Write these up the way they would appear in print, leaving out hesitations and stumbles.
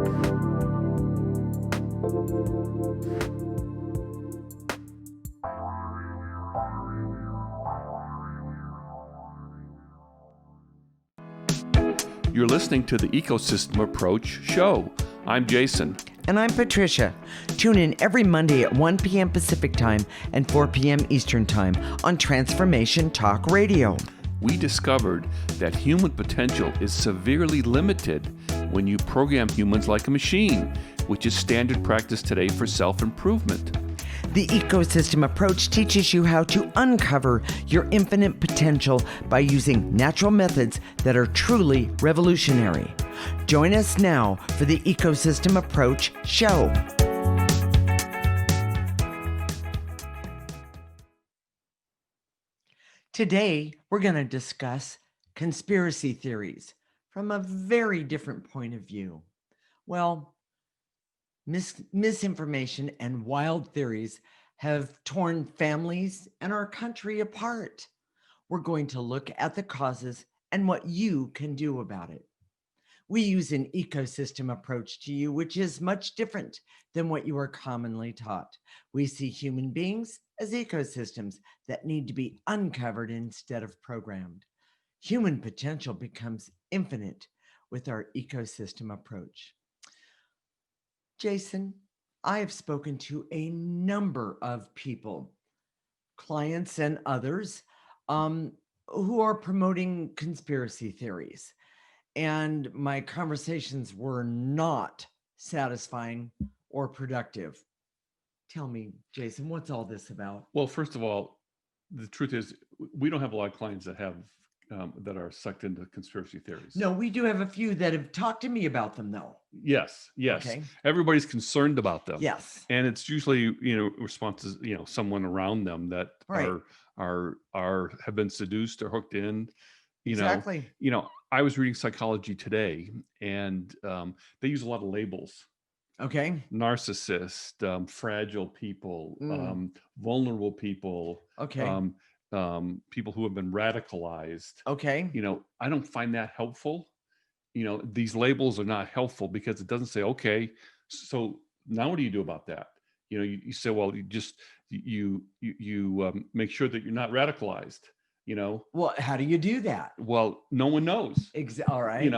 You're listening to the Ecosystem Approach show. I'm Jason. And I'm Patricia. Tune in every Monday at 1 p.m. Pacific Time and 4 p.m. Eastern Time on Transformation Talk Radio. We discovered that human potential is severely limited when you program humans like a machine, which is standard practice today for self-improvement. The Ecosystem Approach teaches you how to uncover your infinite potential by using natural methods that are truly revolutionary. Join us now for the Ecosystem Approach show. Today, we're going to discuss conspiracy theories from a very different point of view. Well, misinformation and wild theories have torn families and our country apart. We're going to look at the causes and what you can do about it. We use an ecosystem approach to you, which is much different than what you are commonly taught. We see human beings as ecosystems that need to be uncovered instead of programmed. Human potential becomes infinite with our ecosystem approach. Jason, I have spoken to a number of people, clients and others, who are promoting conspiracy theories. And my conversations were not satisfying or productive. Tell me, Jason, what's all this about? Well, first of all, the truth is we don't have a lot of clients that have that are sucked into conspiracy theories. No, we do have a few that have talked to me about them, though. Yes. Okay. Everybody's concerned about them. Yes. And it's usually, responses, someone around them that Right. are have been seduced or hooked in. Exactly. I was reading Psychology Today, and they use a lot of labels. Okay. Narcissist, fragile people, vulnerable people. Okay. People who have been radicalized. Okay. I don't find that helpful. These labels are not helpful because it doesn't say, okay, so now what do you do about that? You say, well, you make sure that you're not radicalized. Well, how do you do that? Well, no one knows. All right.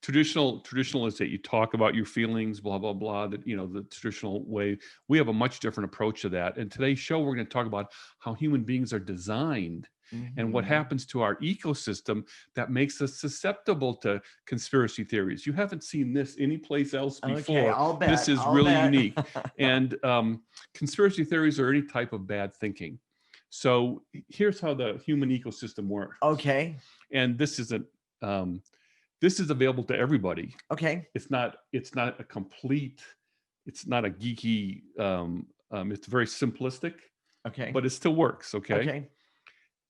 Traditional is that you talk about your feelings, blah, blah, blah, that, the traditional way. We have a much different approach to that. And today's show, we're going to talk about how human beings are designed and what happens to our ecosystem that makes us susceptible to conspiracy theories. You haven't seen this anyplace else before. Okay, I'll bet. This is really unique. And conspiracy theories are any type of bad thinking. So here's how the human ecosystem works. Okay. And this is available to everybody. Okay. It's not a complete, it's not a geeky, it's very simplistic. Okay. But it still works. Okay.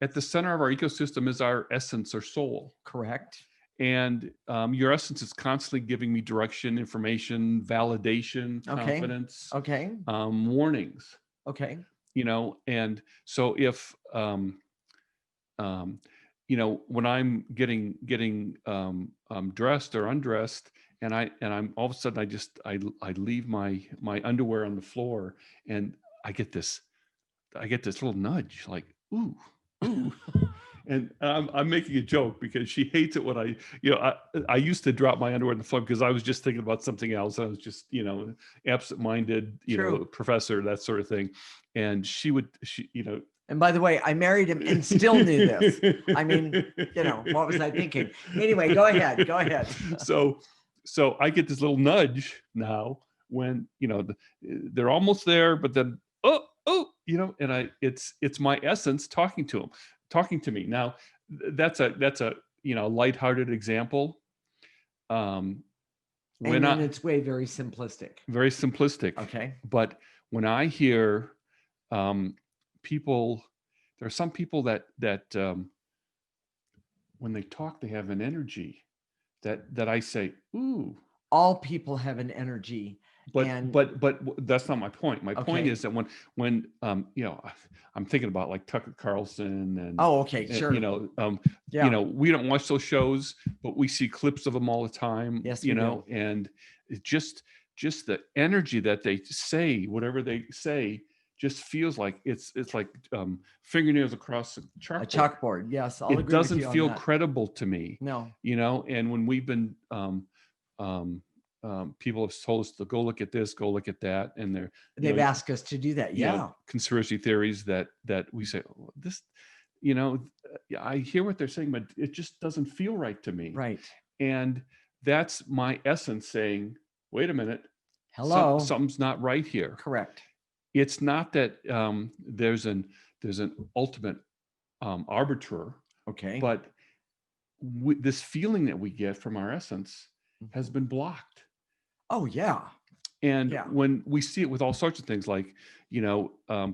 At the center of our ecosystem is our essence or soul. Correct. And your essence is constantly giving me direction, information, validation, confidence, warnings. Okay. And so if when I'm getting dressed or undressed, and I'm all of a sudden I leave my underwear on the floor, and I get this little nudge, like ooh. And I'm making a joke because she hates it when I used to drop my underwear on the floor because I was just thinking about something else. I was just, absent-minded, professor, that sort of thing. And she. And by the way, I married him and still knew this. I mean, what was I thinking? Anyway, go ahead. So I get this little nudge now when, they're almost there, but then, and it's my essence talking to me. Now that's a lighthearted example. It's very simplistic. Very simplistic. Okay. But when I hear people, there are some people that when they talk, they have an energy that I say, ooh. All people have an energy. And that's not my point. My point okay. is that I'm thinking about like Tucker Carlson Oh, okay, and sure. Yeah. we don't watch those shows, but we see clips of them all the time, Yes, we do. and it just the energy that they say, whatever they say, just feels like it's like fingernails across a A chalkboard. chalkboard. Yes, I'll It agree with doesn't you on feel that. credible to me, No, and when we've been um, people have told us to go look at this, go look at that, and they're they've asked us to do that. Yeah. conspiracy theories that we say, "Oh, this, you know, I hear what they're saying, but it just doesn't feel right to me." Right. And that's my essence saying, wait a minute, Hello. something's not right here. Correct. It's not that there's an ultimate arbiter, Okay. but this feeling that we get from our essence has Mhm. been blocked. Oh, yeah. And Yeah. when we see it with all sorts of things, like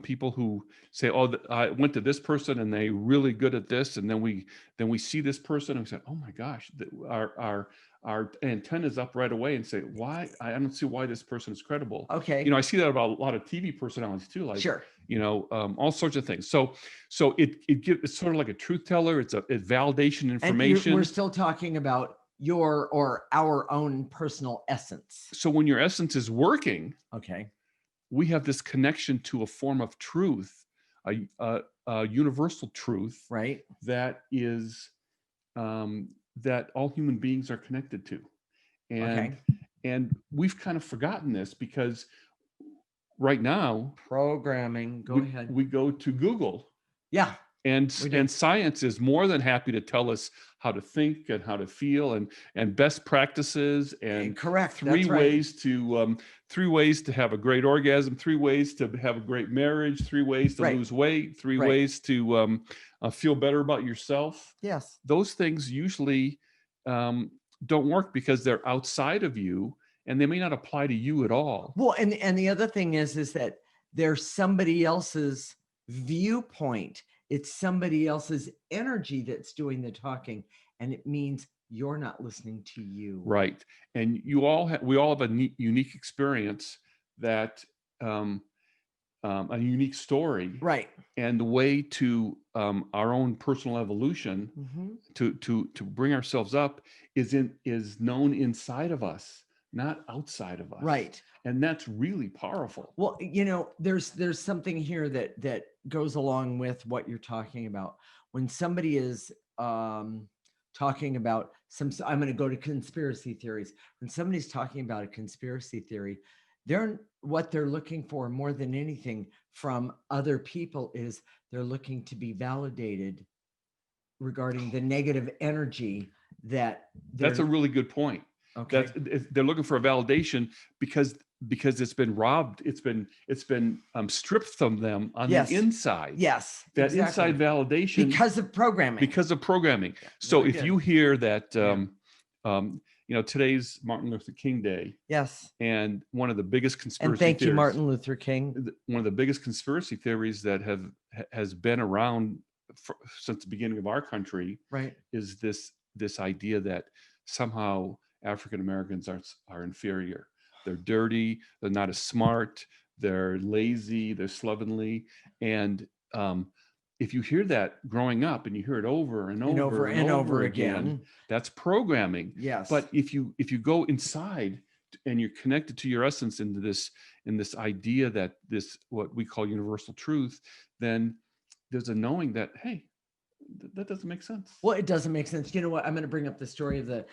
people who say, "Oh, I went to this person and they really good at this," and then we see this person and we say, "Oh my gosh, our antennas up right away," and say, "Why? I don't see why this person is credible." Okay. I see that about a lot of TV personalities too, like Sure. all sorts of things. So it's sort of like a truth teller. It's validation And we're information. still talking about your or our own personal essence. So when your essence is working, Okay. we have this connection to a form of truth, a universal truth Right. that is that all human beings are connected to, and Okay. and we've kind of forgotten this because right now Programming. Go ahead. we go to Google, Yeah, and we do. and science is more than happy to tell us how to think and how to feel, and best practices, and Correct. three That's right. ways to um, 3 ways to have a great orgasm, 3 ways to have a great marriage, 3 ways to Right. lose weight, three Right. ways to feel better about yourself. Yes. Those things usually um, don't work because they're outside of you, and they may not apply to you at all. Well, and the other thing is that there's somebody else's viewpoint. It's somebody else's energy that's doing the talking, and it means you're not listening to you. Right. And we all have a unique experience that um, a unique story, Right. and the way to our own personal evolution Mm-hmm. to bring ourselves up is known inside of us, not outside of us. Right. And that's really powerful. Well, there's something here that goes along with what you're talking about. When somebody is talking about I'm going to go to conspiracy theories. When somebody's talking about a conspiracy theory, what they're looking for more than anything from other people is they're looking to be validated regarding the negative energy that That's a they're really good point. okay. They're looking for a validation because it's been robbed. It's been stripped from them on the Yes. inside. Yes. That Exactly. inside validation Because of programming. because of programming. Yeah, So very if good. you hear that, Yeah. today's Martin Luther King Day, Yes. and one of the biggest And conspiracy thank you, theories, Martin Luther King. one of the biggest conspiracy theories that has been around since the beginning of our country, Right. is this idea that somehow African Americans are inferior. They're dirty. They're not as smart. They're lazy. They're slovenly. And if you hear that growing up, and you hear it over and And over over and over again. that's programming. Yes. But if you go inside and you're connected to your essence in this idea that this what we call universal truth, then there's a knowing that, hey, that doesn't make sense. Well, it doesn't make sense. You know what? I'm going to bring up the story of the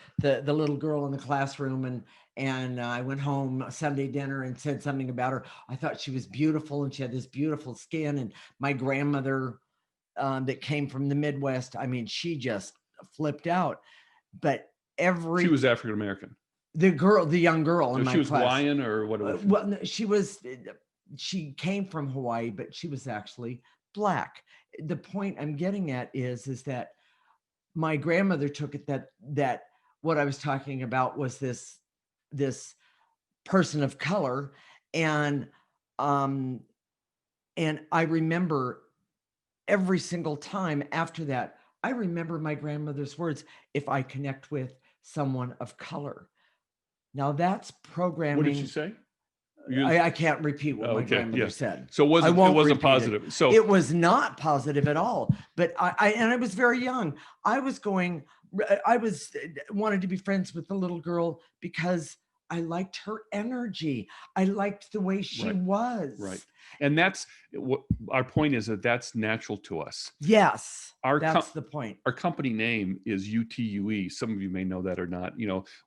little girl in the classroom, and I went home Sunday dinner and said something about her. I thought she was beautiful, and she had this beautiful skin. And my grandmother, that came from the Midwest, I mean, she just flipped out. But She was African American. the young girl in my She was class. Hawaiian or what was she? Well, no, she came from Hawaii, but she was actually Black. The point I'm getting at is that my grandmother took it that what I was talking about was this person of color, and um and I remember every single time after that, I remember my grandmother's words: if I connect with someone of color. Now that's What did she programming. say? I can't repeat what my Okay, grandmother yeah. said. So I it won't wasn't repeat it. positive. So It was not positive at all. But I was very young. I was going, I was wanted to be friends with the little girl because I liked her energy. I liked the way she right, right. was. And that's what our point is, that that's natural to us. Yes, Our that's the point. our company name is UTUE. Some of you may know that or not.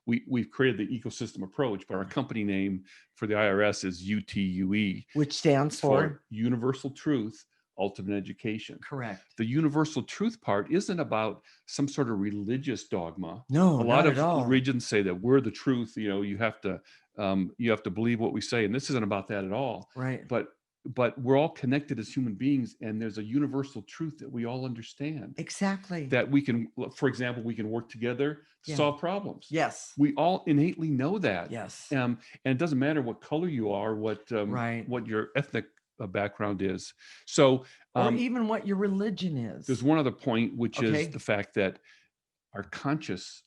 We've created the ecosystem approach, but our company name for the IRS is UTUE. Which stands It's for? for Universal Truth, Ultimate Education. Correct. The universal truth part isn't about some sort of religious dogma. No, A lot not of at all. religions say that we're the truth. You have to believe what we say, and this isn't about that at all. Right. But we're all connected as human beings, and there's a universal truth that we all understand, Exactly. that we can, for example, we can work together to Yeah. solve problems. Yes. We all innately know that. Yes. And it doesn't matter what color you are, Right. what your ethnic background is. So Or even what your religion is. there's one other point, which Okay. is the fact that our conscience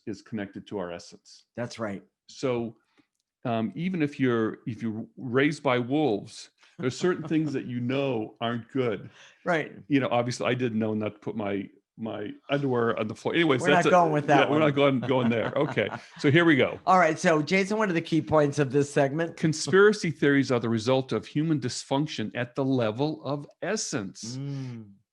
is connected to our essence. That's right. So even if you're raised by wolves, there's certain things that aren't good. Right. Obviously, I didn't know not to put my underwear on the floor. Anyways, We're not going with that We're one. not going there. Okay, so here we go. All right. So, Jason, what are the key points of this segment? Conspiracy theories are the result of human dysfunction at the level of essence.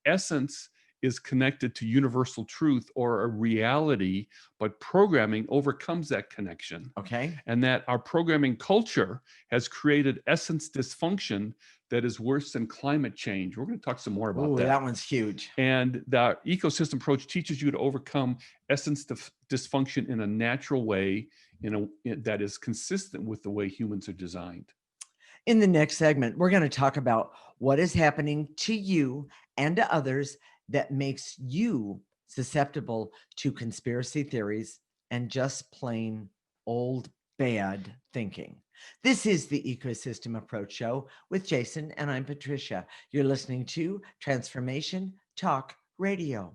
Essence is connected to universal truth or a reality, but programming overcomes that connection. Okay. And that our programming culture has created essence dysfunction that is worse than climate change. We're going to talk some more about that. That one's huge. And the ecosystem approach teaches you to overcome essence dysfunction in a natural way, that is consistent with the way humans are designed. In the next segment, we're going to talk about what is happening to you and to others that makes you susceptible to conspiracy theories and just plain old bad thinking. This is the Ecosystem Approach Show with Jason, and I'm Patricia. You're listening to Transformation Talk Radio.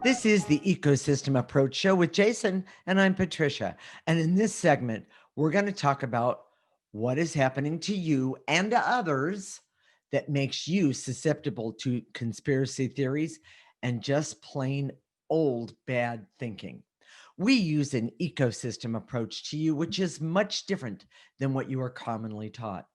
This is the Ecosystem Approach Show with Jason, and I'm Patricia. And in this segment, we're going to talk about what is happening to you and to others that makes you susceptible to conspiracy theories and just plain old bad thinking. We use an ecosystem approach to you, which is much different than what you are commonly taught.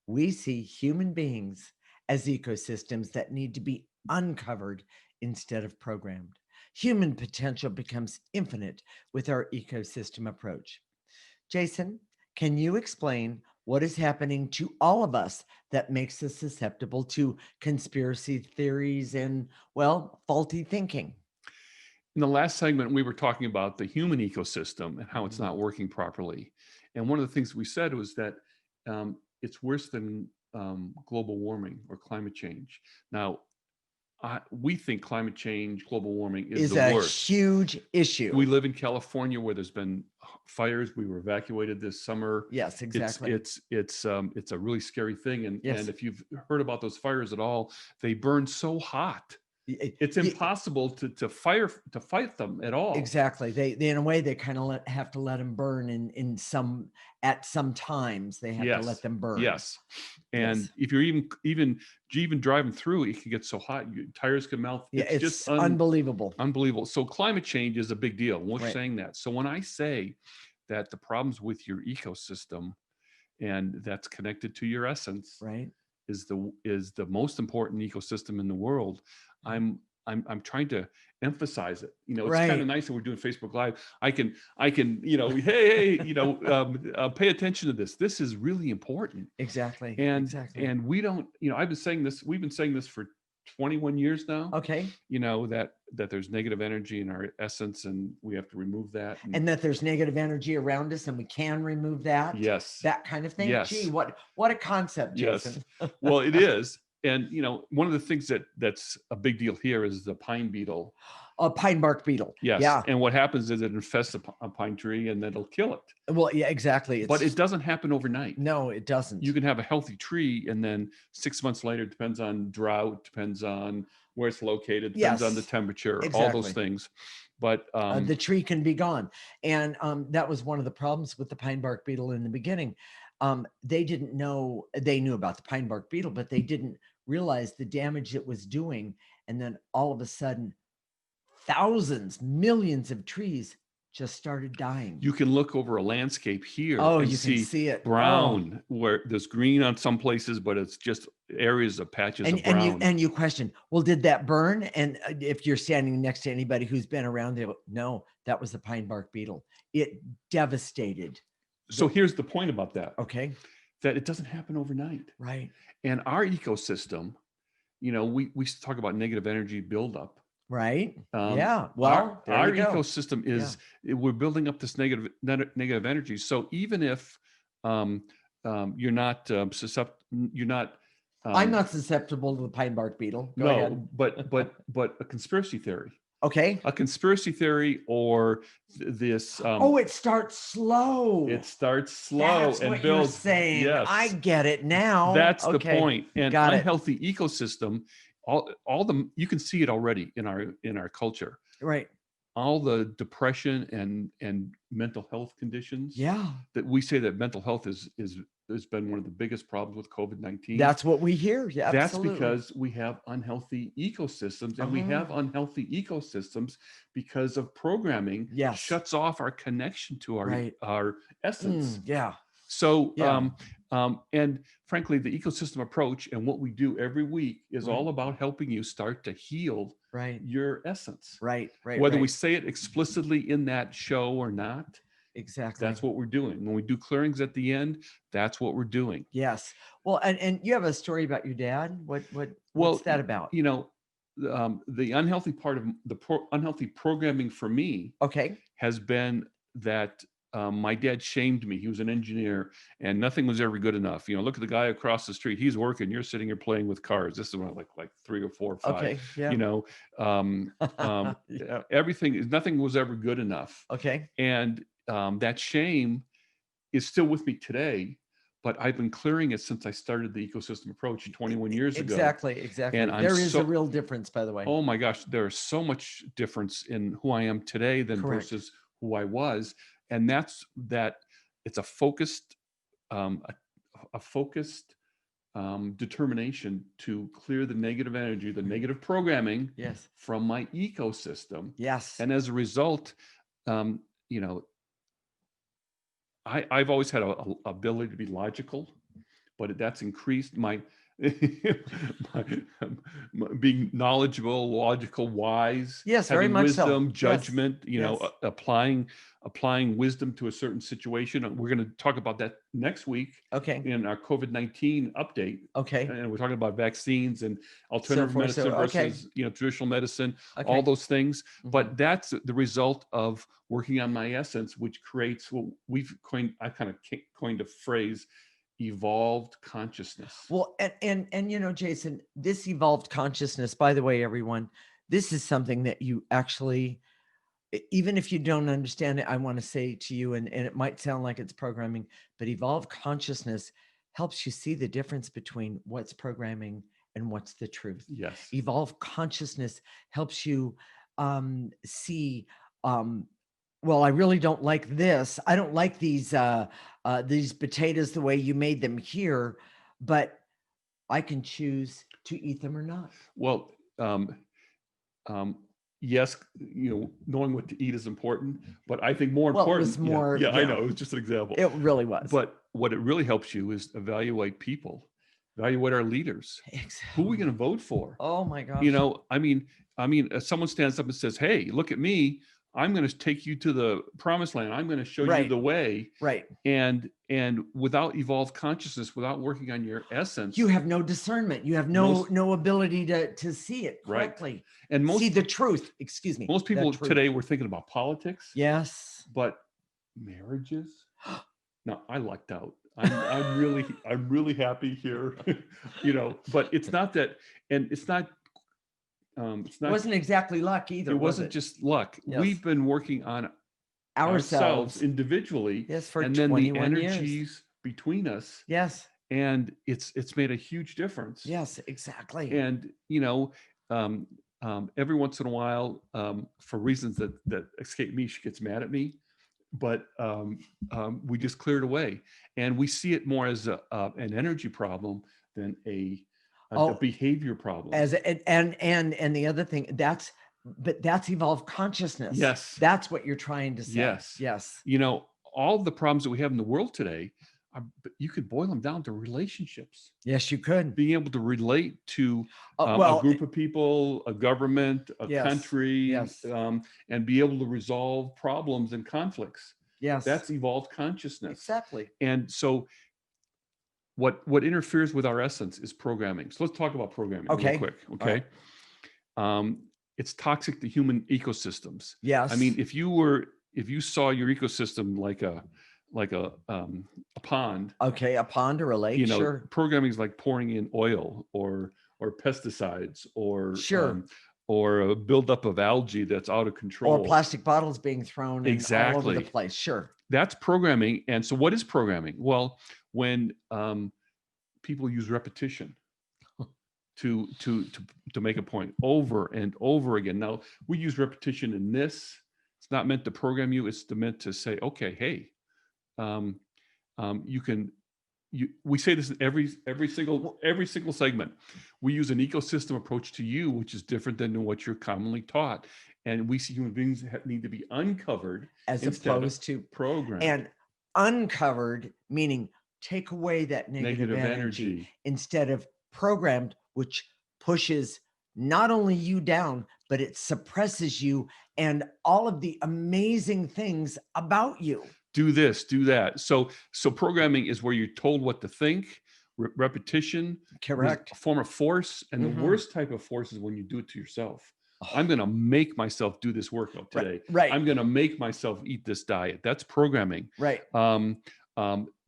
We see human beings as ecosystems that need to be uncovered instead of programmed. Human potential becomes infinite with our ecosystem approach. Jason, can you explain what is happening to all of us that makes us susceptible to conspiracy theories and, well, faulty thinking? In the last segment, we were talking about the human ecosystem and how it's not working properly. And one of the things we said was that it's worse than global warming or climate change. Now, we think climate change, global warming is the a worst. Huge issue. We live in California where there's been fires. We were evacuated this summer. Yes, exactly. It's a really scary thing. And Yes. and if you've heard about those fires at all, they burn so hot. It's impossible to fight them at all. Exactly. They in a way they kind of have to let them burn at some times they have to let them burn. Yes. And if you're even driving through, it can get so hot, your tires can melt. It's just unbelievable. Unbelievable. So climate change is a big deal. We're saying that. So when I say that the problems with your ecosystem and that's connected to your essence, is the most important ecosystem in the world, I'm trying to emphasize it. It's kind of nice that we're doing Facebook Live. I can, hey, pay attention to this. This is really important. Exactly. And we don't, I've been saying this. We've been saying this for 21 years now. Okay. That there's negative energy in our essence, and we have to remove that. And that there's negative energy around us, and we can remove that. Yes. That kind of thing. Yes. Gee, what a concept, Jason. Yes. Well, it is. And one of the things that's a big deal here is the pine beetle. A pine bark beetle. Yes. Yeah. And what happens is it infests a pine tree and then it'll kill it. Well, yeah, exactly. But it doesn't happen overnight. No, it doesn't. You can have a healthy tree, and then 6 months later, it depends on drought, depends on where it's located, depends on the Yes, temperature, all those exactly. things. But The tree can be gone. And that was one of the problems with the pine bark beetle in the beginning. They didn't know, they knew about the pine bark beetle, but they didn't realize the damage it was doing. And then all of a sudden, thousands, millions of trees just started dying. you can look over a landscape here Oh, and you can see see it. Oh, brown where there's green on some places, but it's just areas of patches of brown. and you question, well, did that burn? And if you're standing next to anybody who's been around, they go, no, that was the pine bark beetle. It devastated So the. here's the point about that, Okay, that it doesn't happen overnight. right, And our ecosystem, we talk about negative energy buildup. right, Um, yeah. our Well, there our you go. ecosystem Yeah, we're building up this negative energy. So even if um, you're not you're not I'm um, not susceptible to the pine bark beetle. Go ahead. no, but a conspiracy theory, Okay. or this Oh, it starts slow. it starts slow That's and what you're builds. saying. I Yes, get it now. that's the Okay, point. And got it. unhealthy ecosystem, all the you can see it already in our culture. Right. All the depression and mental health conditions, Yeah, that we say that mental health is has been one of the biggest problems with COVID-19. that's what we hear. Yeah, That's absolutely. because we have unhealthy ecosystems, and we Uh-huh. have unhealthy ecosystems because of programming Yes. shuts off our connection to Right. our essence. Yeah. So, Yeah. and frankly, the ecosystem approach and what we do every week is Right. all about helping you start to heal Right. your essence. Right. Right. Whether we Right. say it explicitly in that show or not, Exactly. that's what we're doing. When we do clearings at the end, that's what we're doing. Yes. Well, and you have a story about your dad. What's Well, that about? the unhealthy part of unhealthy programming for me Okay. has been that my dad shamed me. He was an engineer, and nothing was ever good enough. Look at the guy across the street. He's working. You're sitting here playing with cars. This is when I was like 3 or 4 or 5. Okay. Yeah. You know, um, everything. Nothing was ever good enough, Okay. and that shame is still with me today. But I've been clearing it since I started the ecosystem approach 21 years ago, Exactly. and Exactly. I'm There is a so real difference, by the way. oh my gosh, there's so much difference in who I am today than Correct. versus who I was. And that's that it's a focused, um, a focused determination to clear the negative energy, the negative programming Yes. from my ecosystem. Yes. And as a result, um, you know, I've always had a ability to be logical, but that's increased my, my, being knowledgeable, logical, wise, Yes. Very having much so. wisdom, Yes. judgment, Yes. applying wisdom to a certain situation. And we're going to talk about that next week Okay. in our COVID-19 update. Okay. And we're talking about vaccines and So alternative forth. So medicine okay. versus traditional medicine, all Okay. those things. Mhm. But that's the result of working on my essence, which creates what I kind of coined a phrase, evolved consciousness. Well, and Jason, this evolved consciousness, by the way, everyone, this is something that you actually, even if you don't understand it, I want to say to you, and it might sound like it's programming, but evolved consciousness helps you see the difference between what's programming and what's the truth. Yes. Evolved consciousness helps you see, um, well, I really don't like this. I don't like these potatoes the way you made them here, but I can choose to eat them or not. Well, um, yes, knowing what to eat is important, but I think more Well, it important, was more, yeah, I yeah, know, it was just an example. it really was. But what it really helps you is evaluate people, evaluate our leaders. Who are we going to vote for? Oh my gosh. If someone stands up and says, "Hey, look at me. I'm going to take you to the promised land. I'm going to show you Right. the way." Right. And without evolved consciousness, without working on your essence, You have no discernment. You have no ability to see it Right. correctly. And see the truth. Excuse me. most the people truth. today were thinking about politics, Yes. but marriages. No, I lucked out. I'm really happy here. But it's not that, and it's not. It's It not. wasn't exactly luck either. It was wasn't it? just luck. Yes. We've been working on ourselves Ourselves. individually, Yes, for and then the 21 years. energies between us, Yes. and it's made a huge difference. Yes, exactly. And every once in a while, for reasons that escape me, she gets mad at me, but we just clear it away, and we see it more as an energy problem than a Oh, behavior problem. as and the other thing, that's evolved consciousness. Yes, That's what you're trying to say. yes. Yes. You know, all the problems that we have in the world today, you could boil them down to relationships. Yes, you could. Being able to relate to a Well, group of people, a government, a yes. country, Yes. and be able to resolve problems and conflicts. Yes. That's evolved consciousness. Exactly. And so what interferes with our essence is programming. So let's talk about programming real Okay. quick. All right. Okay. Um, it's toxic to human ecosystems. I Yes. mean, if you saw your ecosystem like a pond, Okay. A pond or a lake. Sure. programming is like pouring in oil or pesticides Sure. or a buildup of algae that's out of Or control. plastic bottles being thrown in all over the Exactly. place. Sure. That's programming. And so what is programming? Well, when people use repetition to make a point over and over again. Now, we use repetition in this. It's not meant to program you. It's meant to say, okay, hey, you can. We say this in every single segment. We use an ecosystem approach to you, which is different than what you're commonly taught. And we see human beings need to be uncovered As instead of opposed to programmed. and uncovered, meaning take away that negative energy instead of programmed, which pushes not only you down, but it suppresses you and all of the amazing things about you. Do this, do that. So programming is where you're told what to think. Repetition is Correct. a form of force, and the Mhm. worst type of force is when you do it to yourself. Oh, I'm going to make myself do this workout right, today. right, I'm going to make myself eat this diet. That's programming. right.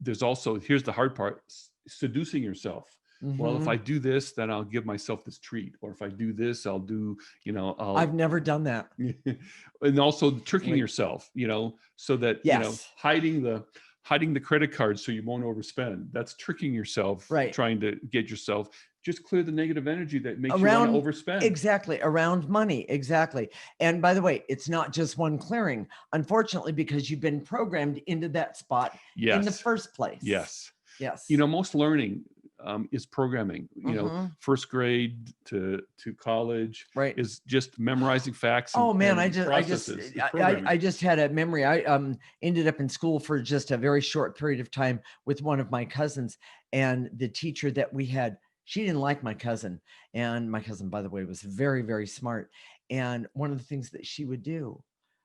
There's also, here's the hard part, seducing yourself. Well, if I Mhm. do this, then I'll give myself this treat. Or if I do this, I'll do, I've never done that. and also tricking Wait. yourself, so that, Yes. hiding the credit card so you won't overspend. That's tricking yourself, Right. trying to get yourself, just clear the negative energy that makes you want to overspend. Exactly, around money, exactly. And by the way, it's not just one clearing, unfortunately, because you've been programmed into that spot in the Yes. first place. Yes. Yes. Most learning is programming. Mhm. First grade to college Right. is just memorizing facts. Oh man, and processes. It's programming. I just had a memory. I ended up in school for just a very short period of time with one of my cousins, and the teacher that we had, she didn't like my cousin. And my cousin, by the way, was very, very smart. And one of the things that she would do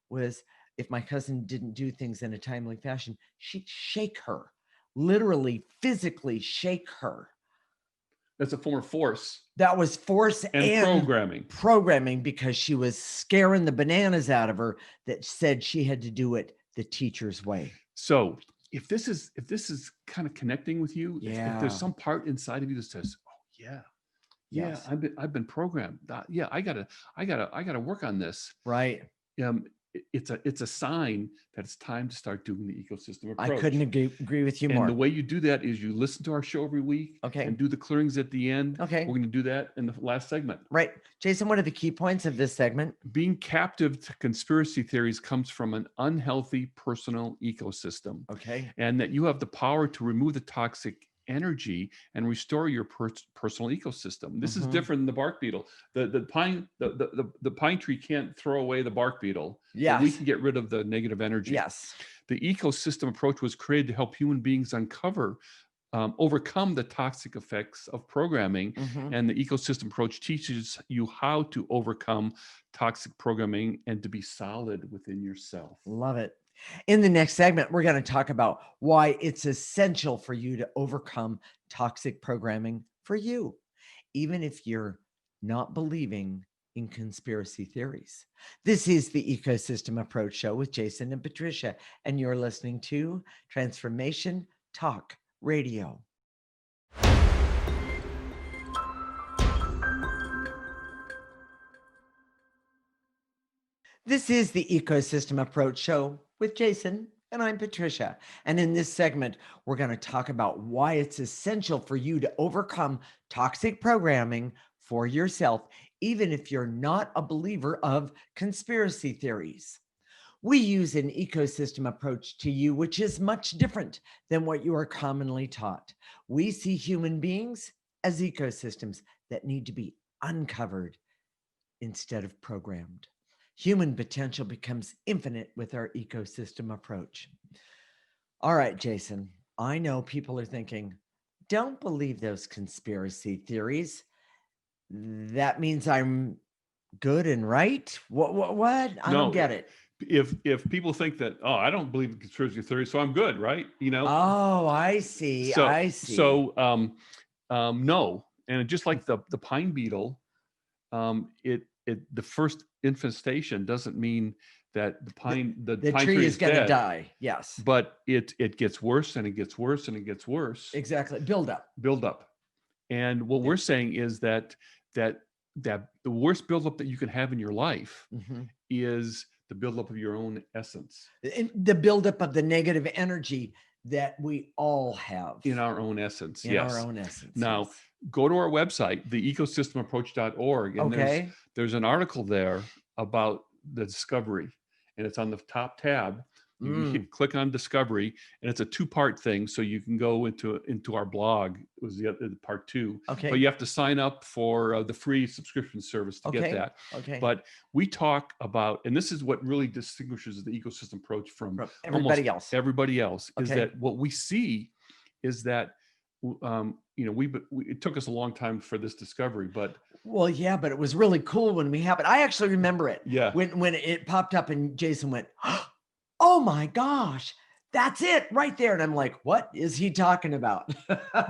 was if my cousin didn't do things in a timely fashion, she'd shake her, literally physically shake her. That's a form of force That was force and programming. programming because she was scaring the bananas out of her that said she had to do it the teacher's way. So if this is kind of connecting with you, if Yeah. there's some part inside of you that says, "Oh yeah, Yes. I've been programmed. Yeah, I gotta work on this." Right. It's a sign that it's time to start doing the ecosystem approach. I couldn't agree with you And more. the way you do that is you listen to our show every week Okay. and do the clearings at the end. Okay. We're going to do that in the last segment. Right. Jason, what are the key points of this segment? Being captive to conspiracy theories comes from an unhealthy personal ecosystem, Okay. and that you have the power to remove the toxic energy and restore your personal ecosystem. This is Mhm. different than the bark beetle. The pine tree can't throw away the bark beetle. But we Yes. can get rid of the negative energy. Yes. The ecosystem approach was created to help human beings overcome the toxic effects of programming. Mhm. And the ecosystem approach teaches you how to overcome toxic programming and to be solid within yourself. Love it. In the next segment, we're going to talk about why it's essential for you to overcome toxic programming for you, even if you're not believing in conspiracy theories. This is the Ecosystem Approach Show with Jason and Patricia, and you're listening to Transformation Talk Radio. This is the Ecosystem Approach Show with Jason, and I'm Patricia. And in this segment, we're going to talk about why it's essential for you to overcome toxic programming for yourself, even if you're not a believer of conspiracy theories. We use an ecosystem approach to you, which is much different than what you are commonly taught. We see human beings as ecosystems that need to be uncovered instead of programmed. Human potential becomes infinite with our ecosystem approach. All right, Jason, I know people are thinking, don't believe those conspiracy theories. That means I'm good and right? What? I don't No, get it. if people think that, oh, I don't believe in conspiracy theory, so I'm good, right? Oh, I see. So I see. so no, and just like the pine beetle, it the first infestation doesn't mean that the The pine tree tree is is going to dead, die. Yes, but it gets worse and it gets worse and it gets worse. exactly. Build up. Build up. And what Yeah. we're saying is that the worst buildup that you can have in your life Mhm. is the buildup of your own essence, And the buildup of the negative energy that we all have in our own essence. in our Yes. own essence. Now, Yes. go to our website, theecosystemapproach.org, and Okay. there's an article there about the discovery, and it's on the top tab. You Mm. click on discovery, and it's a two-part thing, so you can go into our blog. It was the part two, but Okay. you have to sign up for the free subscription service to get Okay. that. Okay. But we talk about, and this is what really distinguishes the ecosystem approach from From almost everybody else. everybody else, is Okay. that what we see is that it took us a long time for this discovery, but Well, yeah, but it was really cool when we happened. I actually remember it yeah, when it popped up and Jason went, "Oh my gosh, that's it right there." And I'm like, "What is he talking about?"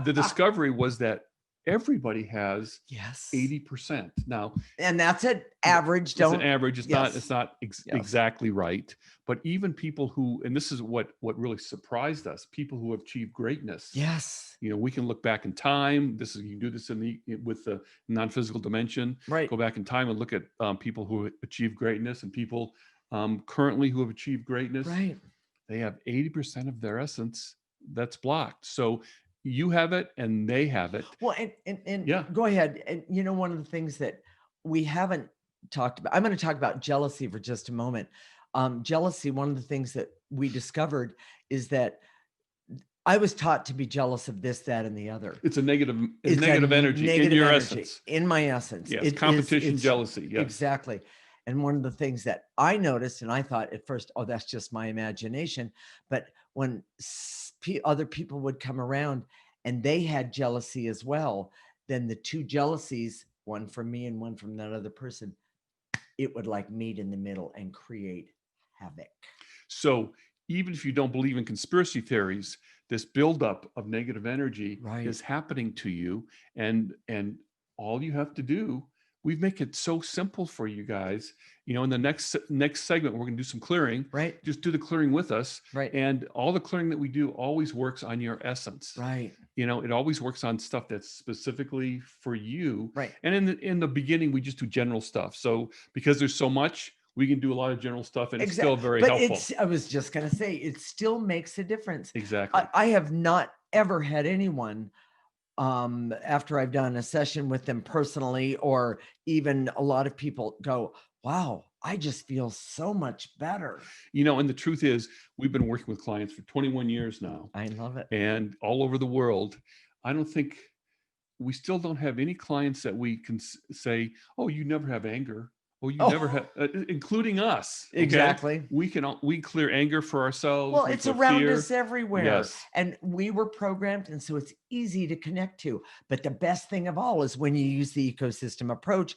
the discovery was that everybody has Yes. 80%. Now, And that's an average. it's an Don't. average. Yes. It's not Yes. exactly right. But even people who, and this is what really surprised us, people who have achieved greatness. Yes. We can look back in time. You can do this with the non-physical dimension. Right. Go back in time and look at people who achieve greatness and people currently who have achieved greatness. Right. They have 80% of their essence that's blocked. So you have it and they have it. Well, and Yeah. go ahead. And one of the things that we haven't talked about, I'm going to talk about jealousy for just a moment. Jealousy, one of the things that we discovered is that I was taught to be jealous of this, that, and the other. It's a negative It's a energy in negative your energy essence. in my essence. Yes, It is, competition, it's jealousy. Yes. exactly. And one of the things that I noticed, and I thought at first, oh, that's just my imagination. But when other people would come around and they had jealousy as well, then the two jealousies, one from me and one from that other person, it would like meet in the middle and create havoc. So even if you don't believe in conspiracy theories, this buildup of negative energy Right. is happening to you, and all you have to do, we make it so simple for you guys. In the next segment, we're going to do some clearing. Right. Just do the clearing with us. Right. And all the clearing that we do always works on your essence. Right. It always works on stuff that's specifically for you. Right. And in the beginning, we just do general stuff. So because there's so much, we can do a lot of general stuff, and it's still very helpful. I was just going to say, it still makes a difference. Exactly. I have not ever had anyone, after I've done a session with them personally, or even a lot of people go, wow, I just feel so much better. And the truth is, we've been working with clients for 21 years now. I love it. And all over the world. I don't think we still don't have any clients that we can say, oh, you never have anger. Oh, you never have, including us. Okay? Exactly. We clear anger for ourselves. Well, it's around fear. us everywhere. Yes. And we were programmed, and so it's easy to connect to. But the best thing of all is when you use the ecosystem approach,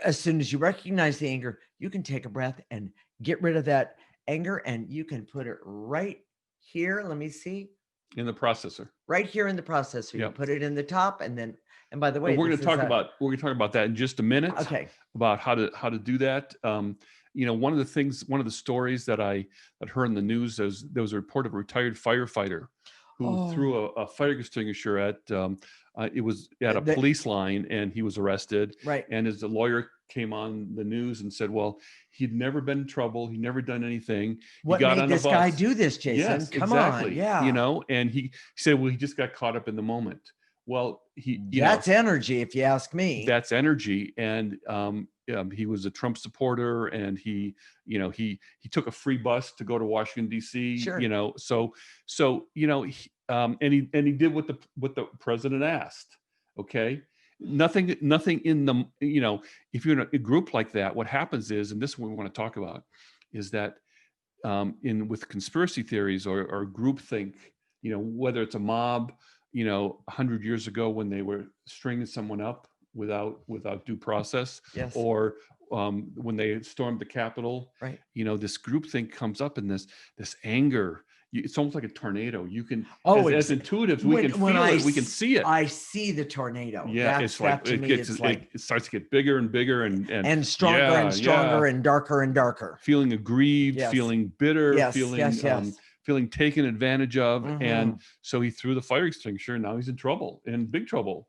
as soon as you recognize the anger, you can take a breath and get rid of that anger, and you can put it right here. Let me see. In the processor. Right here in the processor. You put it in the top, and by the way, we're going to talk about that in just a minute. Okay. About how to do that. One of the stories that I heard in the news, there was a report of a retired firefighter who threw a fire extinguisher at it was at a police line, and he was arrested. Right. And as the lawyer came on the news and said, well, he'd never been in trouble. He'd never done anything. What made this guy do this, Jason? Yes, Come exactly. on. Yeah. And he said, well, he just got caught up in the moment. Well, That's energy, if you ask me. that's energy. And he was a Trump supporter, and he took a free bus to go to Washington D.C. Sure. And he did what the president asked. Okay, nothing in the if you're in a group like that, what happens is, and this is what we want to talk about, is that in with conspiracy theories or groupthink, whether it's a mob, 100 years ago when they were stringing someone up without due process, Yes. or when they stormed the Capitol, Right. this groupthink comes up, and this anger. It's almost like a tornado. You can, Oh, as intuitives, we can feel it, we can see it. I see the tornado. Yeah, it's like to me, it's like it starts to get bigger and bigger and stronger and stronger and darker and darker. Feeling aggrieved, Yes. feeling bitter, Yes, feeling yes. feeling taken advantage of. Mhm. And so he threw the fire extinguisher, and now he's in trouble, in big trouble,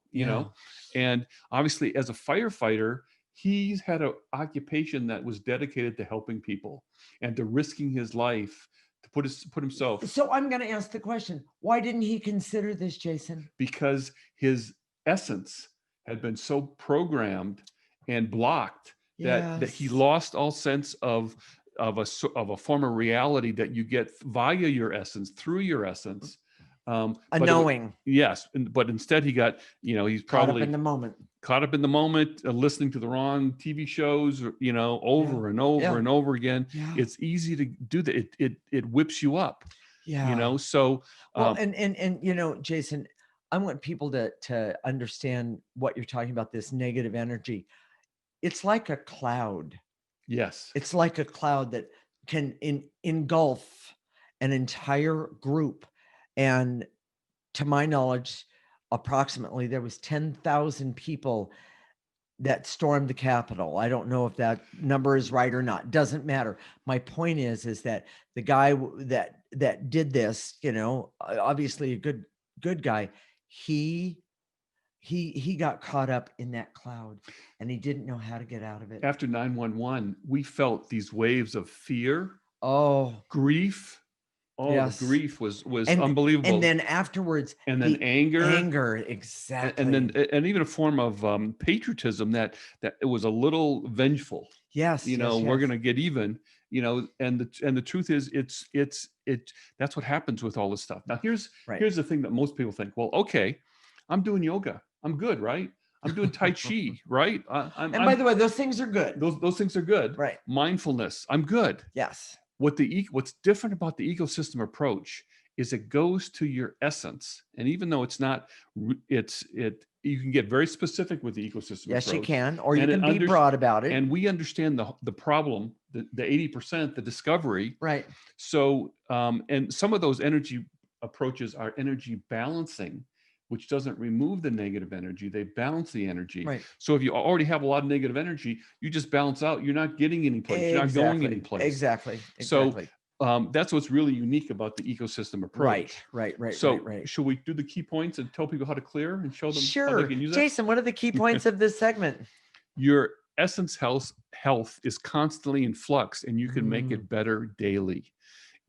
And obviously, as a firefighter, he's had an occupation that was dedicated to helping people and to risking his life to put himself. So I'm going to ask the question, why didn't he consider this, Jason? Because his essence had been so programmed and blocked that he Yes. lost all sense of a form of reality that you get via your essence, through your essence. Knowing. Yes, but instead he got, he's probably caught up in the moment. Listening to the wrong TV shows, over and over and over again. Yeah. It's easy to do that. It whips you up. Yeah. So well, and Jason, I want people to understand what you're talking about, this negative energy. It's like a cloud. Yes. It's like a cloud that can engulf an entire group. And to my knowledge, approximately there was 10,000 people that stormed the Capitol. I don't know if that number is right or not. Doesn't matter. My point is that the guy that did this, obviously a good guy, he got caught up in that cloud, and he didn't know how to get out of it. After 9/11, we felt these waves of fear, grief. Yes. The grief was unbelievable. And then afterwards, and then anger, exactly. and even a form of patriotism that it was a little vengeful. Yes. We're going to get even. And the truth is, that's what happens with all this stuff. Now, here's the thing that most people think. Well, okay, I'm doing yoga. I'm good, right? I'm doing Tai Chi, right? And by the way, those things are good. Those things are good. Right. Mindfulness. I'm good. Yes. What's different about the ecosystem approach is it goes to your essence. And even though it's not, you can get very specific with the ecosystem approach. Yes, you can, or you can be broad about it. And we understand the problem, the 80%, the discovery. Right. So, and some of those energy approaches are energy balancing, which doesn't remove the negative energy. They balance the energy. Right. So if you already have a lot of negative energy, you just balance out. You're not getting any place. You're not going any place. Exactly. So that's what's really unique about the ecosystem approach. Right. So should we do the key points and tell people how to clear and show them how they can use it? Jason, what are the key points of this segment? Your essence health is constantly in flux, and you can make it better daily.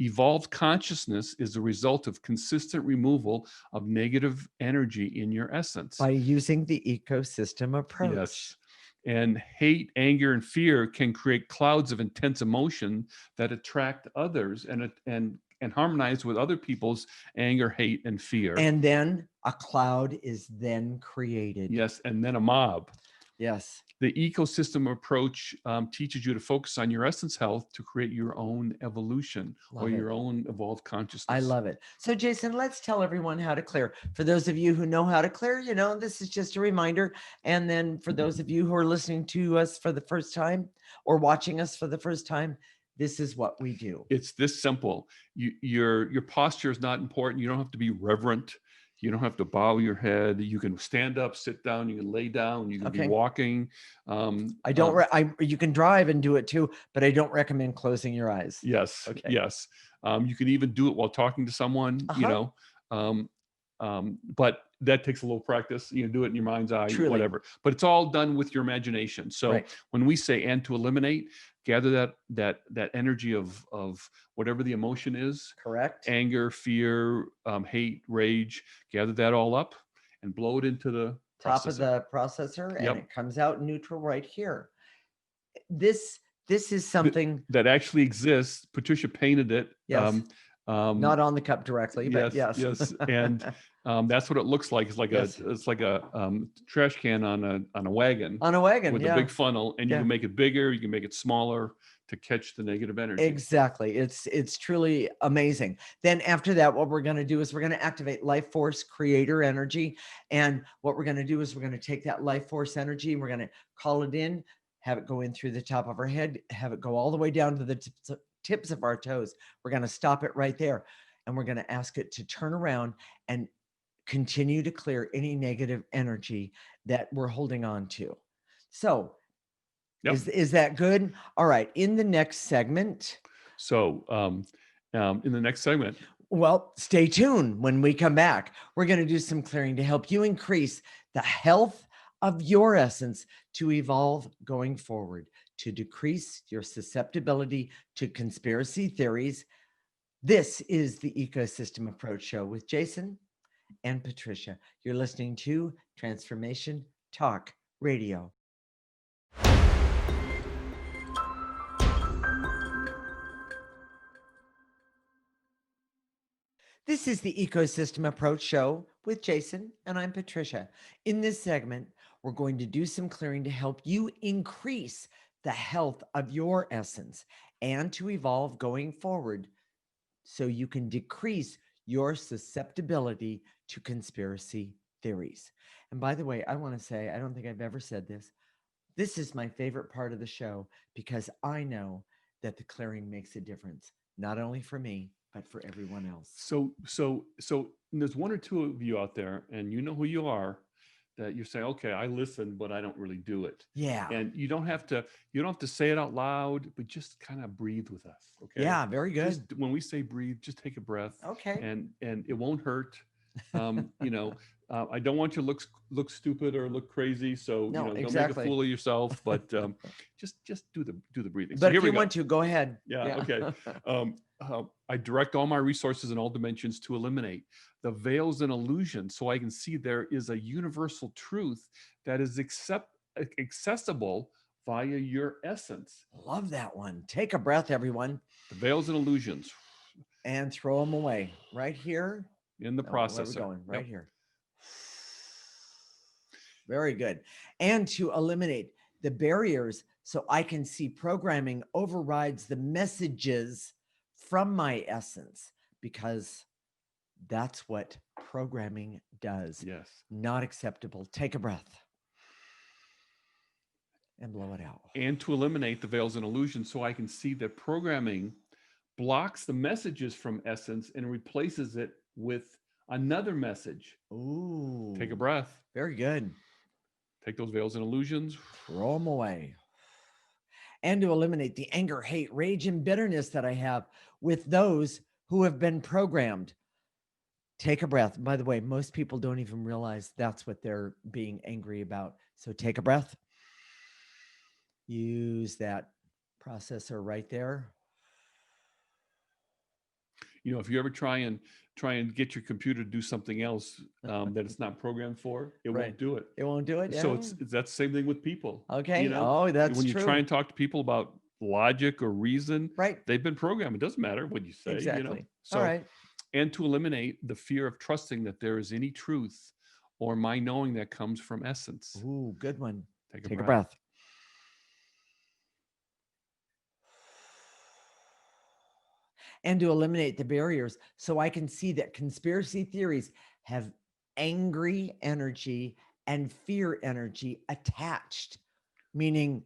Evolved consciousness is a result of consistent removal of negative energy in your essence. By using the ecosystem approach. Yes. And hate, anger, and fear can create clouds of intense emotion that attract others and harmonize with other people's anger, hate, and fear. And then a cloud is then created. Yes. And then a mob. Yes. The ecosystem approach teaches you to focus on your essence health to create your own evolution your own evolved consciousness. I love it. So, Jason, let's tell everyone how to clear. For those of you who know how to clear, this is just a reminder. And then for those of you who are listening to us for the first time or watching us for the first time, this is what we do. It's this simple. Your posture is not important. You don't have to be reverent. You don't have to bow your head. You can stand up, sit down. You can lay down. You can be walking. You can drive and do it too, but I don't recommend closing your eyes. Yes. Okay. Yes. You can even do it while talking to someone. But that takes a little practice. You can do it in your mind's eye, whatever. But it's all done with your imagination. So when we say "and to eliminate," gather that energy of whatever the emotion is. Correct. Anger, fear, hate, rage. Gather that all up, and blow it into the top of processor. the processor, and Yep. it comes out neutral right here. This is That something, that actually exists. Patricia painted it. yes, Um, not on the cup directly, but yes, yes. yes, and that's what it looks like. Yes. It's like a trash can on a wagon On a wagon, with a yeah. big funnel, and you Yeah. can make it bigger, you can make it smaller to catch the negative energy. Exactly. It's truly amazing. Then after that, what we're going to do is we're going to activate life force creator energy. And what we're going to do is we're going to take that life force energy and we're going to call it in, have it go in through the top of our head, have it go all the way down to the tips of our toes. We're going to stop it right there. And we're going to ask it to turn around and continue to clear any negative energy that we're holding on to. So Yep. is that good? All right. In the next segment, So in the next segment, well, stay tuned. When we come back, we're going to do some clearing to help you increase the health of your essence to evolve going forward, to decrease your susceptibility to conspiracy theories. This is the Ecosystem Approach Show with Jason and Patricia. You're listening to Transformation Talk Radio. This is the Ecosystem Approach Show with Jason, and I'm Patricia. In this segment, we're going to do some clearing to help you increase the health of your essence and to evolve going forward so you can decrease your susceptibility to conspiracy theories. And by the way, I want to say, I don't think I've ever said this. This is my favorite part of the show because I know that the clearing makes a difference, not only for me, but for everyone else. so there's one or two of you out there, and you know who you are, that you say, okay, I listen, but I don't really do it. Yeah. And you don't have to say it out loud, but just kind of breathe with us. Okay. Yeah, very good. Just when we say breathe, just take a breath. Okay. And it won't hurt. I don't want you to look stupid or look crazy. So No, don't make a exactly. fool of yourself. But just do the breathing. So But here if we you go. want to, go ahead. Yeah. Okay. I direct all my resources in all dimensions to eliminate the veils and illusions so I can see there is a universal truth that is accessible via your essence. Love that one. Take a breath, everyone, The veils and illusions and throw them away right here. in the Oh, where are we processor. going? Right Yep. here. Very good. And to eliminate the barriers so I can see programming overrides the messages from my essence, because that's what programming does. Yes. Not acceptable. Take a breath and blow it out. And to eliminate the veils and illusions so I can see that programming blocks the messages from essence and replaces it with another message. Ooh. Take a breath. Very good. Take those veils and illusions. Throw them away. And to eliminate the anger, hate, rage, and bitterness that I have with those who have been programmed. Take a breath. By the way, most people don't even realize that's what they're being angry about. So take a breath. Use that processor right there. If you ever try and get your computer to do something else that it's not programmed for, it Right. won't do it. It won't do it. So Yeah. it's that's the same thing with people. Okay. Oh, that's when you true. try and talk to people about logic or reason, Right. they've been programmed. It doesn't matter what you say. Exactly. So, all right. and to eliminate the fear of trusting that there is any truth or my knowing that comes from essence. Ooh, good one. Take a breath. And to eliminate the barriers so I can see that conspiracy theories have angry energy and fear energy attached, meaning,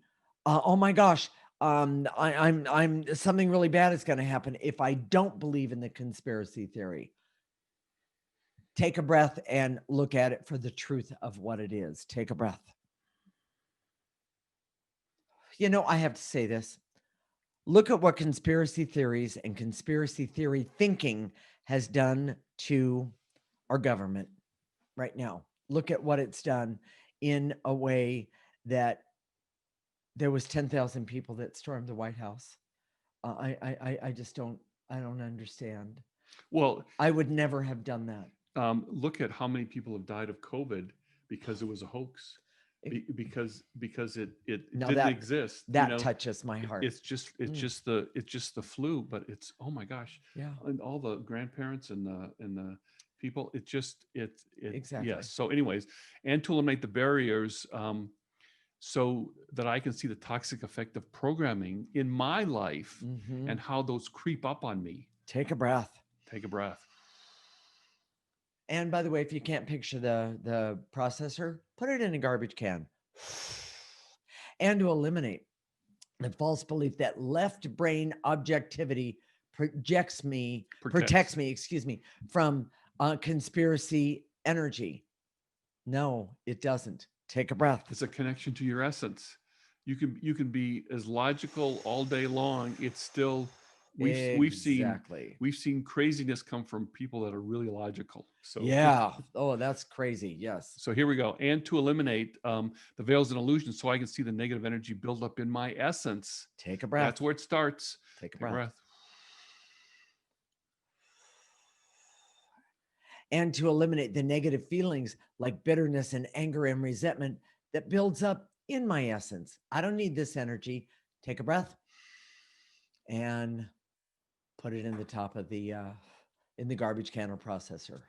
oh my gosh, I'm something really bad is going to happen if I don't believe in the conspiracy theory. Take a breath and look at it for the truth of what it is. Take a breath. I have to say this. Look at what conspiracy theories and conspiracy theory thinking has done to our government right now. Look at what it's done in a way that there was 10,000 people that stormed the White House. I just don't understand. Well, I would never have done that. look at how many people have died of COVID because it was a hoax, It- because it Now didn't that exist. that touches my heart. Mm, It's just the flu, but it's, oh my gosh, yeah, and all the grandparents and the people. It exactly. yes. So, anyways, and to eliminate the barriers, so that I can see the toxic effect of programming in my life Hmm. and how those creep up on me. Take a breath. Take a breath. And by the way, if you can't picture the processor, put it in a garbage can. And to eliminate the false belief that left brain objectivity protects Protects. me, excuse me, from conspiracy energy. No, it doesn't. Take a breath. It's a connection to your essence. You can be as logical all day long. It's still, we've seen Exactly. craziness come from people that are really logical. So Yeah. Oh, that's crazy. Yes. so here we go. And to eliminate the veils and illusions, so I can see the negative energy build up in my essence. Take a That's breath. where it starts. Take a Take a breath. breath. And to eliminate the negative feelings like bitterness and anger and resentment that builds up in my essence. I don't need this energy. Take a breath and put it in the top of the in the garbage can or processor.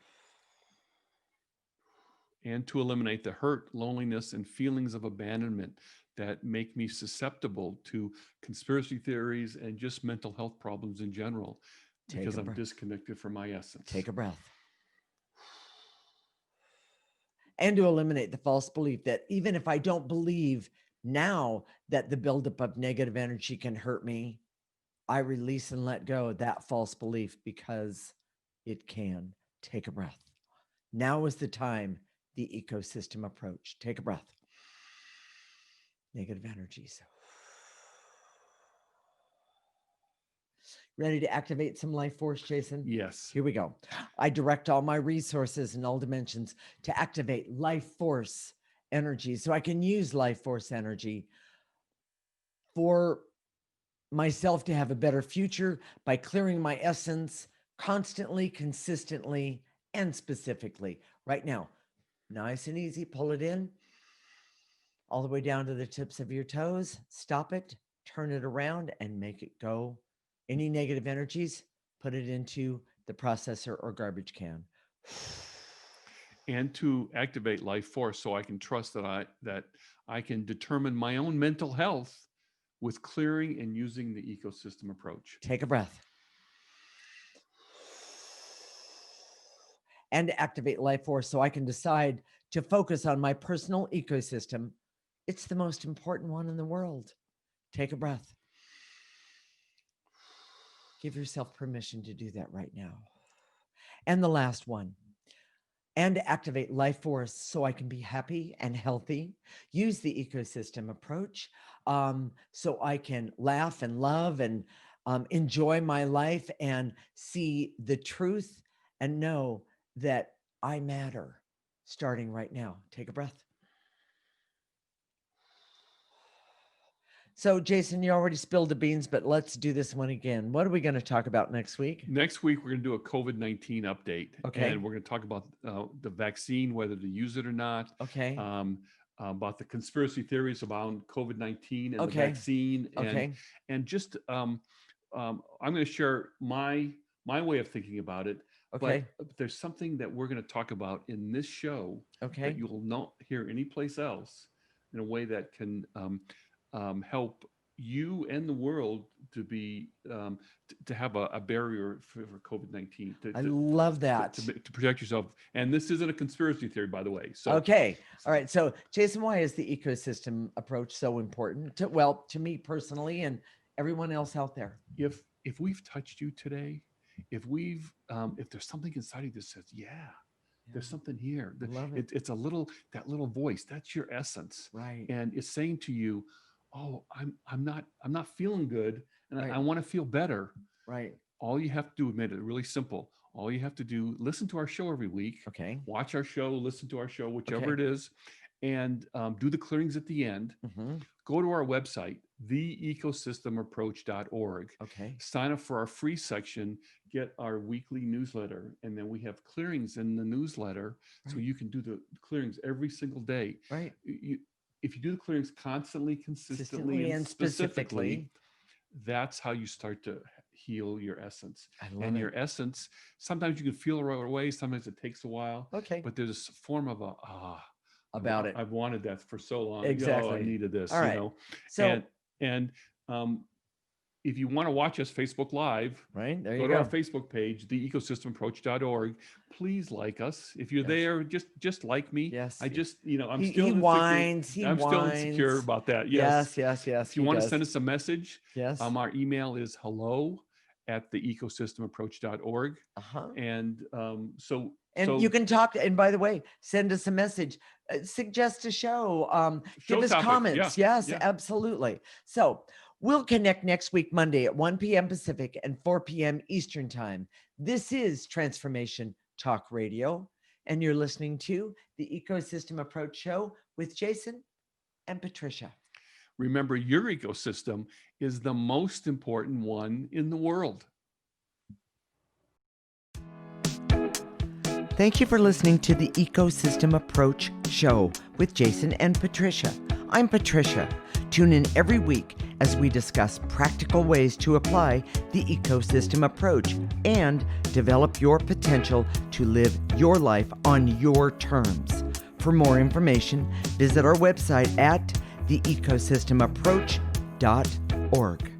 And to eliminate the hurt, loneliness, and feelings of abandonment that make me susceptible to conspiracy theories and just mental health problems in general, Take because a I'm breath. disconnected from my essence. Take a breath. And to eliminate the false belief that even if I don't believe now that the buildup of negative energy can hurt me, I release and let go of that false belief because it can. Take a breath. Now is the time, the ecosystem approach. Take a breath. Negative energies. Ready to activate some life force, Jason? Yes. Here we go. I direct all my resources in all dimensions to activate life force energy so I can use life force energy for myself to have a better future by clearing my essence constantly, consistently, and specifically. Right now, nice and easy. Pull it in all the way down to the tips of your toes. Stop it, turn it around, and make it go. Any negative energies, put it into the processor or garbage can. And to activate life force, so I can trust that I can determine my own mental health with clearing and using the ecosystem approach. Take a breath. And activate life force so I can decide to focus on my personal ecosystem. It's the most important one in the world. Take a breath. Give yourself permission to do that right now. And the last one, and activate life force so I can be happy and healthy. Use the ecosystem approach so I can laugh and love and enjoy my life and see the truth and know that I matter starting right now. Take a breath. So, Jason, you already spilled the beans, but let's do this one again. What are we going to talk about next week? Next week, we're going to do a COVID-19 update. Okay. And we're going to talk about the vaccine, whether to use it or not. Okay. About the conspiracy theories about COVID-19 and the Okay. vaccine. Okay. And just, I'm going to share my way of thinking about it. Okay. But there's something that we're going to talk about in this show Okay. that you will not hear anyplace else, in a way that can help you and the world to be to have a barrier for COVID-19. I love that. To protect yourself. And this isn't a conspiracy theory, by the way. So okay. All right. So, Jason, why is the ecosystem approach so important to me personally and everyone else out there? If we've touched you today, if there's something inside you that says, yeah, there's something here. Love it. It's a little, that little voice. That's your essence, Right. and it's saying to you, "Oh, I'm not feeling good, and Right. I want to feel better." Right. All you have to do, made it really simple. All you have to do, listen to our show every week. Okay. Watch our show, listen to our show, whichever Okay. it is, and do the clearings at the end. Mm-hmm. Go to our website, theecosystemapproach.org. Okay. Sign up for our free section, get our weekly newsletter, and then we have clearings in the newsletter, so Right. you can do the clearings every single day. Right. If you do the clearings constantly, consistently, and specifically, that's how you start to heal your essence. I love And it. your essence, sometimes you can feel it right away, sometimes it takes a while, Okay. but there's a form of About it. I've wanted that for so long. Exactly. I needed this, All right. So, and if you want to watch us Facebook Live, right there go you to our go. Facebook page, theecosystemapproach.org. Please like us. If you're Yes. there, just like me. Yes. I just, I'm He still whines. I'm still insecure about that. Yes. Yes. If you want to send us a message, Yes. our email is hello@theecosystemapproach.org. And so you can talk. And by the way, send us a message, suggest a show, give us topic. comments. Yeah. Yes, absolutely. So we'll connect next week, Monday at 1 p.m. Pacific and 4 p.m. Eastern Time. This is Transformation Talk Radio, and you're listening to the Ecosystem Approach Show with Jason and Patricia. Remember, your ecosystem is the most important one in the world. Thank you for listening to the Ecosystem Approach Show with Jason and Patricia. I'm Patricia. Tune in every week as we discuss practical ways to apply the ecosystem approach and develop your potential to live your life on your terms. For more information, visit our website at theecosystemapproach.org.